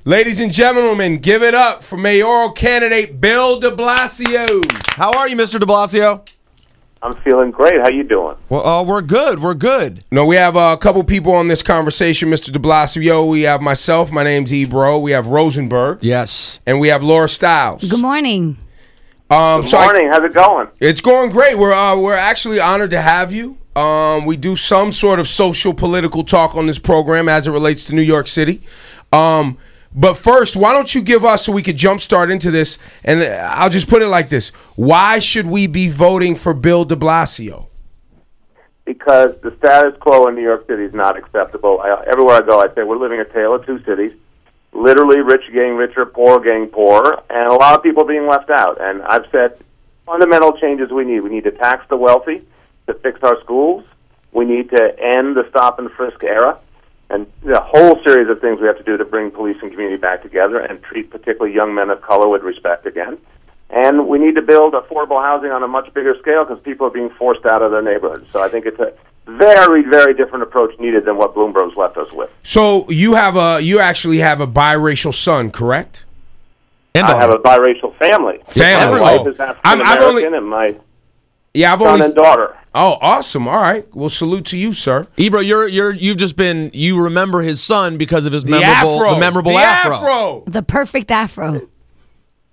Ladies and gentlemen, give it up for mayoral candidate Bill de Blasio. How are you, Mr. de Blasio? I'm feeling great. How you doing? Well, we're good. We're good. No, we have a couple people on this conversation, Mr. de Blasio. We have myself. My name's Ebro. We have Rosenberg. Yes. And we have Laura Stiles. Good morning. Good morning. How's it going? It's going great. We're actually honored to have you. We do some sort of social political talk on this program as it relates to New York City. But first, why don't you give us, so we could jumpstart into this, and I'll just put it like this. Why should we be voting for Bill de Blasio? Because the status quo in New York City is not acceptable. Everywhere I go, I say we're living a tale of two cities. Literally, rich getting richer, poor getting poorer, and a lot of people being left out. And I've said fundamental changes we need. We need to tax the wealthy to fix our schools. We need to end the stop and frisk era. And the whole series of things we have to do to bring police and community back together and treat particularly young men of color with respect again. And we need to build affordable housing on a much bigger scale because people are being forced out of their neighborhoods. So I think it's a very, very different approach needed than what Bloomberg's left us with. So you actually have a biracial son, correct? And I have a biracial family. Family. My wife is African American, and my son and daughter. Oh, awesome! All right, well, salute to you, sir. Ebro, you remember his son because of his memorable afro. The perfect afro.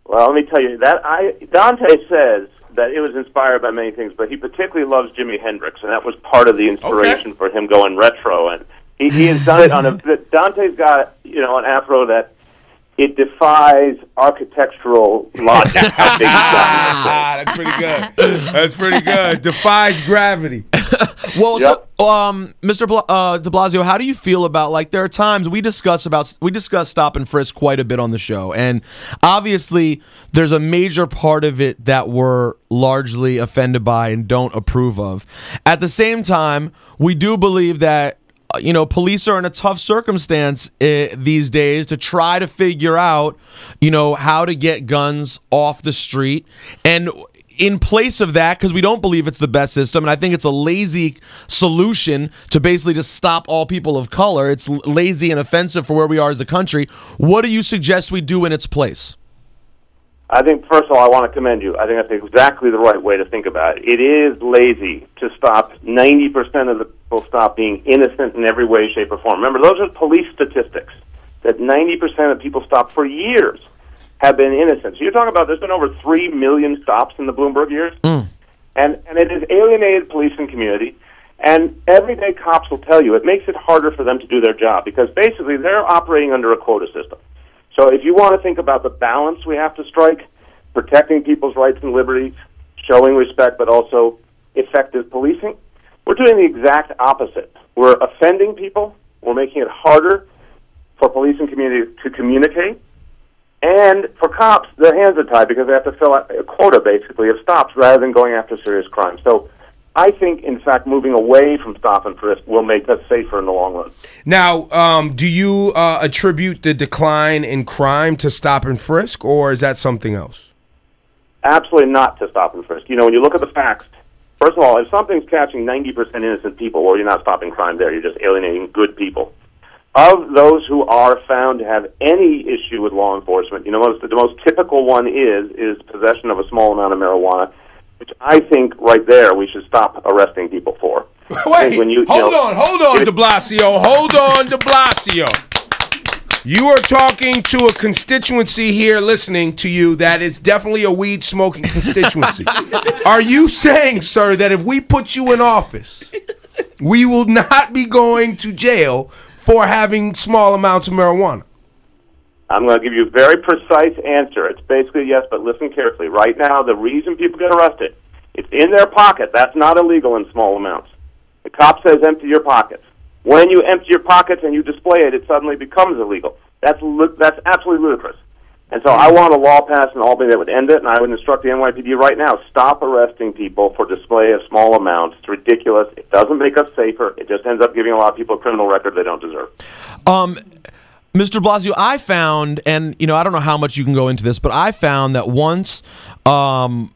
Well, let me tell you that Dante says that it was inspired by many things, but he particularly loves Jimi Hendrix, and that was part of the inspiration for him going retro. And he has done it on Dante's got an afro that it defies architectural logic. That's pretty good. That's pretty good. Defies gravity. Well, yep. So, Mr. de Blasio, how do you feel about, there are times we discuss stop and frisk quite a bit on the show, and obviously there's a major part of it that we're largely offended by and don't approve of. At the same time, we do believe that police are in a tough circumstance these days to try to figure out, how to get guns off the street. And in place of that, because we don't believe it's the best system, and I think it's a lazy solution to basically just stop all people of color. It's lazy and offensive for where we are as a country. What do you suggest we do in its place? I think, first of all, I want to commend you. I think that's exactly the right way to think about it. It is lazy to stop 90% of the people stop being innocent in every way, shape, or form. Remember, those are police statistics, that 90% of people stopped for years have been innocent. So you're talking about there's been over 3 million stops in the Bloomberg years, and it has alienated police and community. And everyday cops will tell you it makes it harder for them to do their job because basically they're operating under a quota system. So if you want to think about the balance we have to strike, protecting people's rights and liberties, showing respect, but also effective policing, we're doing the exact opposite. We're offending people. We're making it harder for police and community to communicate. And for cops, their hands are tied because they have to fill out a quota, basically, of stops rather than going after serious crime. So I think, in fact, moving away from stop and frisk will make us safer in the long run. Now, do you attribute the decline in crime to stop and frisk, or is that something else? Absolutely not to stop and frisk. When you look at the facts, first of all, if something's catching 90% innocent people, well, you're not stopping crime there. You're just alienating good people. Of those who are found to have any issue with law enforcement, the most typical one is possession of a small amount of marijuana, which I think right there we should stop arresting people for. Wait, hold on, de Blasio. Hold on, de Blasio. You are talking to a constituency here listening to you that is definitely a weed-smoking constituency. Are you saying, sir, that if we put you in office, we will not be going to jail for having small amounts of marijuana? I'm going to give you a very precise answer. It's basically yes, but listen carefully. Right now, the reason people get arrested, it's in their pocket. That's not illegal in small amounts. The cop says empty your pockets. When you empty your pockets and you display it, it suddenly becomes illegal. That's absolutely ludicrous. And so I want a law passed in Albany that would end it, and I would instruct the NYPD right now, stop arresting people for display of small amounts. It's ridiculous. It doesn't make us safer. It just ends up giving a lot of people a criminal record they don't deserve. Mr. Blasio, I found, and I don't know how much you can go into this, but I found that once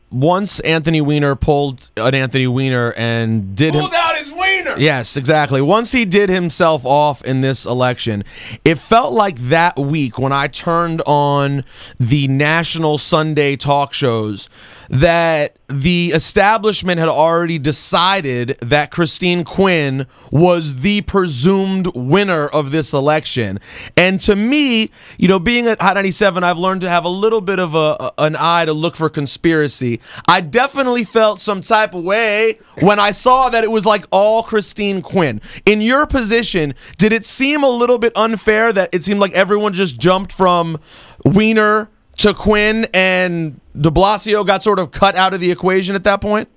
once Anthony Weiner pulled an Anthony Weiner and pulled out his wiener. Yes, exactly. Once he did himself off in this election, it felt like that week when I turned on the national Sunday talk shows that the establishment had already decided that Christine Quinn was the presumed winner of this election. And to me, you know, being at Hot 97, I've learned to have a little bit of an eye to look for conspiracy. I definitely felt some type of way when I saw that it was like all Christine Quinn. In your position, did it seem a little bit unfair that it seemed like everyone just jumped from Weiner to Quinn and de Blasio got sort of cut out of the equation at that point?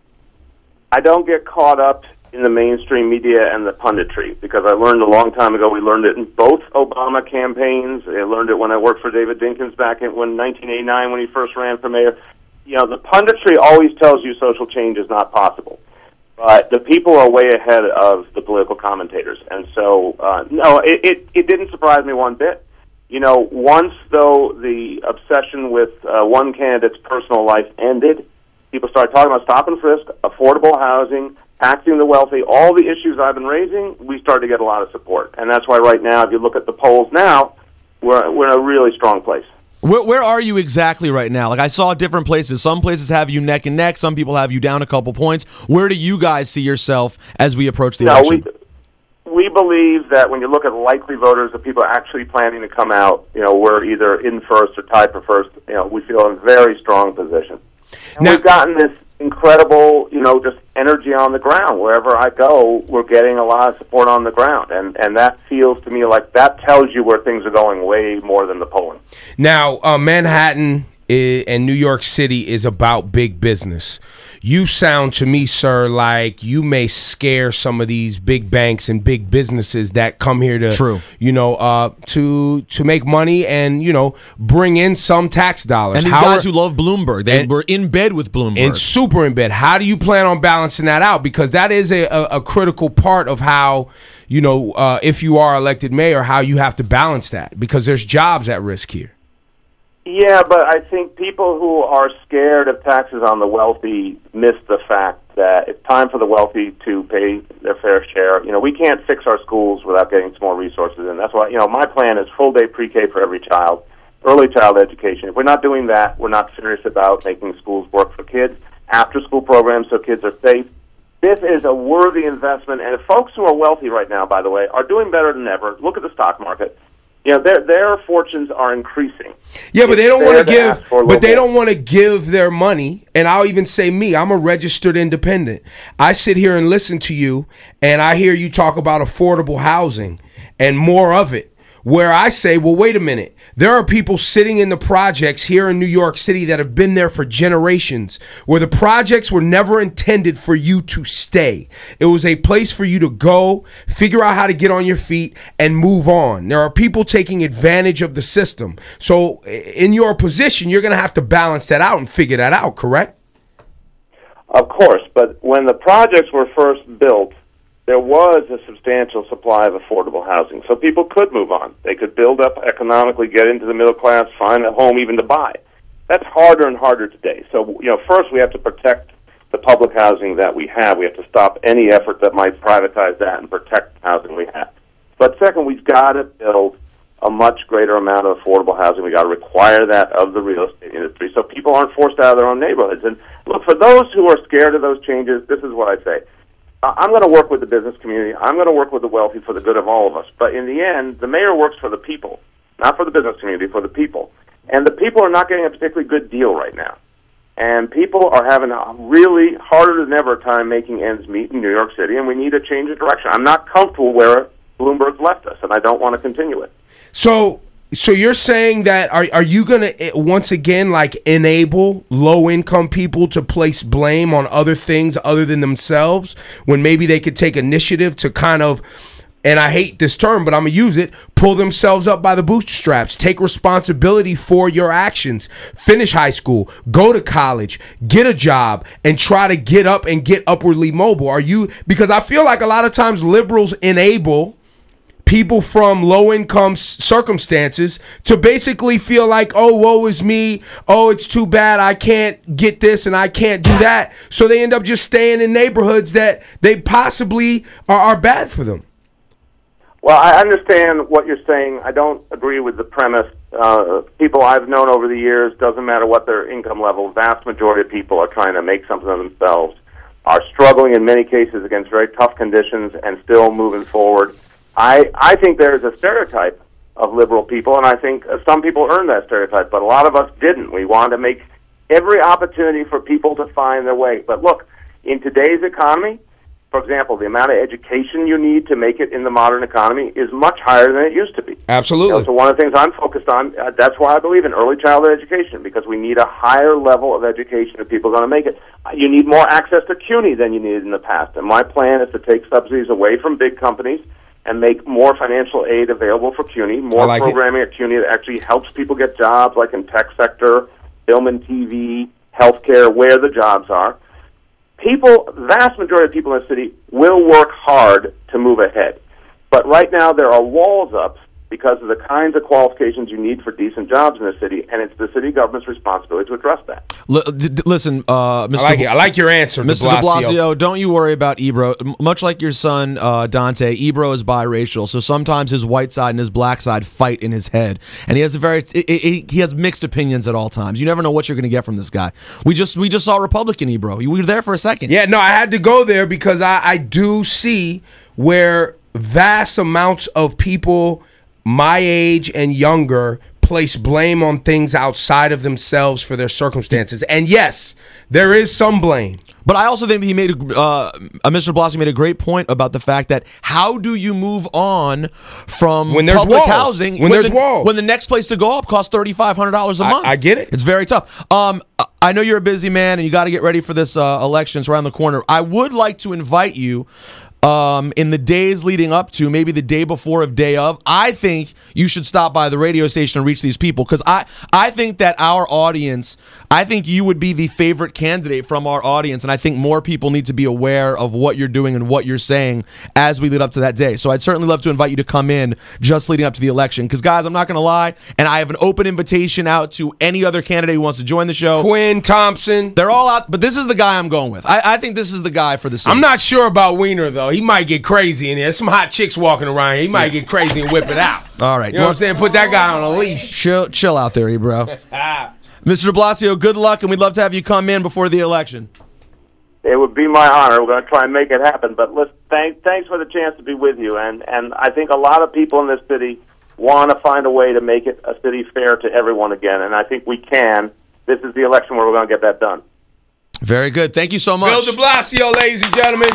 I don't get caught up in the mainstream media and the punditry, because I learned a long time ago, we learned it in both Obama campaigns. I learned it when I worked for David Dinkins back in 1989 when he first ran for mayor. You know, the punditry always tells you social change is not possible. But the people are way ahead of the political commentators. And so, no, it didn't surprise me one bit. You know, once, though, the obsession with one candidate's personal life ended, people started talking about stop and frisk, affordable housing, taxing the wealthy, all the issues I've been raising, we started to get a lot of support. And that's why right now, if you look at the polls now, we're in a really strong place. Where are you exactly right now? Like, I saw different places. Some places have you neck and neck. Some people have you down a couple points. Where do you guys see yourself as we approach the election? We believe that when you look at likely voters, the people actually planning to come out, you know, we're either in first or tied for first. You know, we feel in a very strong position. And we've gotten this incredible, you know, just energy on the ground. Wherever I go, we're getting a lot of support on the ground. And that feels to me like that tells you where things are going way more than the polling. Now, Manhattan and New York City is about big business. You sound to me, sir, like you may scare some of these big banks and big businesses that come here to, you know, to make money and, you know, bring in some tax dollars. And these guys who love Bloomberg, they were in bed with Bloomberg. And super in bed. How do you plan on balancing that out? Because that is a critical part of how, you know, if you are elected mayor, how you have to balance that, because there's jobs at risk here. Yeah, but I think people who are scared of taxes on the wealthy miss the fact that it's time for the wealthy to pay their fair share. You know, we can't fix our schools without getting some more resources, and that's why, you know, my plan is full-day pre-K for every child, early child education. If we're not doing that, we're not serious about making schools work for kids, after-school programs so kids are safe. This is a worthy investment, and folks who are wealthy right now, by the way, are doing better than ever. Look at the stock market. You know, their fortunes are increasing. Yeah, but they don't want to give. But they don't want to give their money. And I'll even say me. I'm a registered independent. I sit here and listen to you, and I hear you talk about affordable housing and more of it. Where I say, well, wait a minute. There are people sitting in the projects here in New York City that have been there for generations, where the projects were never intended for you to stay. It was a place for you to go, figure out how to get on your feet, and move on. There are people taking advantage of the system. So in your position, you're going to have to balance that out and figure that out, correct? Of course, but when the projects were first built, there was a substantial supply of affordable housing, so people could move on. They could build up economically, get into the middle class, find a home even to buy. That's harder and harder today. So, you know, first we have to protect the public housing that we have. We have to stop any effort that might privatize that and protect the housing we have. But second, we've got to build a much greater amount of affordable housing. We've got to require that of the real estate industry so people aren't forced out of their own neighborhoods. And look, for those who are scared of those changes, this is what I say. I'm going to work with the business community. I'm going to work with the wealthy for the good of all of us. But in the end, the mayor works for the people, not for the business community, for the people. And the people are not getting a particularly good deal right now. And people are having a really harder than ever time making ends meet in New York City, and we need to change of direction. I'm not comfortable where Bloomberg's left us, and I don't want to continue it. So you're saying that are you going to once again like enable low income people to place blame on other things other than themselves when maybe they could take initiative to kind of, and I hate this term, but I'm going to use it, pull themselves up by the bootstraps, take responsibility for your actions, finish high school, go to college, get a job, and try to get up and get upwardly mobile? Are you, because I feel like a lot of times liberals enable people from low-income circumstances to basically feel like, oh, woe is me, oh, it's too bad, I can't get this and I can't do that. So they end up just staying in neighborhoods that they possibly are bad for them. Well, I understand what you're saying. I don't agree with the premise. People I've known over the years, doesn't matter what their income level, vast majority of people are trying to make something of themselves, are struggling in many cases against very tough conditions and still moving forward. I think there's a stereotype of liberal people, and I think some people earned that stereotype, but a lot of us didn't. We wanted to make every opportunity for people to find their way. But look, in today's economy, for example, the amount of education you need to make it in the modern economy is much higher than it used to be. Absolutely. So one of the things I'm focused on, that's why I believe in early childhood education, because we need a higher level of education if people are going to make it. You need more access to CUNY than you needed in the past, and my plan is to take subsidies away from big companies and make more financial aid available for CUNY, more programming at CUNY that actually helps people get jobs, like in tech sector, film and TV, healthcare, where the jobs are. People, vast majority of people in the city will work hard to move ahead. But right now there are walls up because of the kinds of qualifications you need for decent jobs in the city, and it's the city government's responsibility to address that. Listen, Mr. I like your answer, Mr. de Blasio. Don't you worry about Ebro. Much like your son, Dante, Ebro is biracial, so sometimes his white side and his black side fight in his head, and he has he has mixed opinions at all times. You never know what you're going to get from this guy. We just saw Republican Ebro. We were there for a second. Yeah, no, I had to go there because I do see where vast amounts of people my age and younger place blame on things outside of themselves for their circumstances. And yes, there is some blame. But I also think that he made Mr. Blasio made a great point about the fact that how do you move on from when there's public walls. housing when there's walls, when the next place to go up costs $3,500 a month? I get it. It's very tough. I know you're a busy man and you got to get ready for this election. It's around the corner. I would like to invite you in the days leading up to, maybe the day before of day of, I think you should stop by the radio station and reach these people, because I think that our audience, I think you would be the favorite candidate from our audience, and I think more people need to be aware of what you're doing and what you're saying as we lead up to that day. So I'd certainly love to invite you to come in just leading up to the election, because guys, I'm not going to lie, and I have an open invitation out to any other candidate who wants to join the show. Quinn Thompson. They're all out, but this is the guy I'm going with. I think this is the guy for the city. I'm not sure about Wiener, though. He might get crazy in here. Some hot chicks walking around here. He might get crazy and whip it out. All right. You know what I'm saying? Put that guy on a leash. Chill out there, Ebro. Mr. de Blasio, good luck, and we'd love to have you come in before the election. It would be my honor. We're going to try and make it happen. But listen, thanks for the chance to be with you. And I think a lot of people in this city want to find a way to make it a city fair to everyone again. And I think we can. This is the election where we're going to get that done. Very good. Thank you so much. Bill de Blasio, ladies and gentlemen.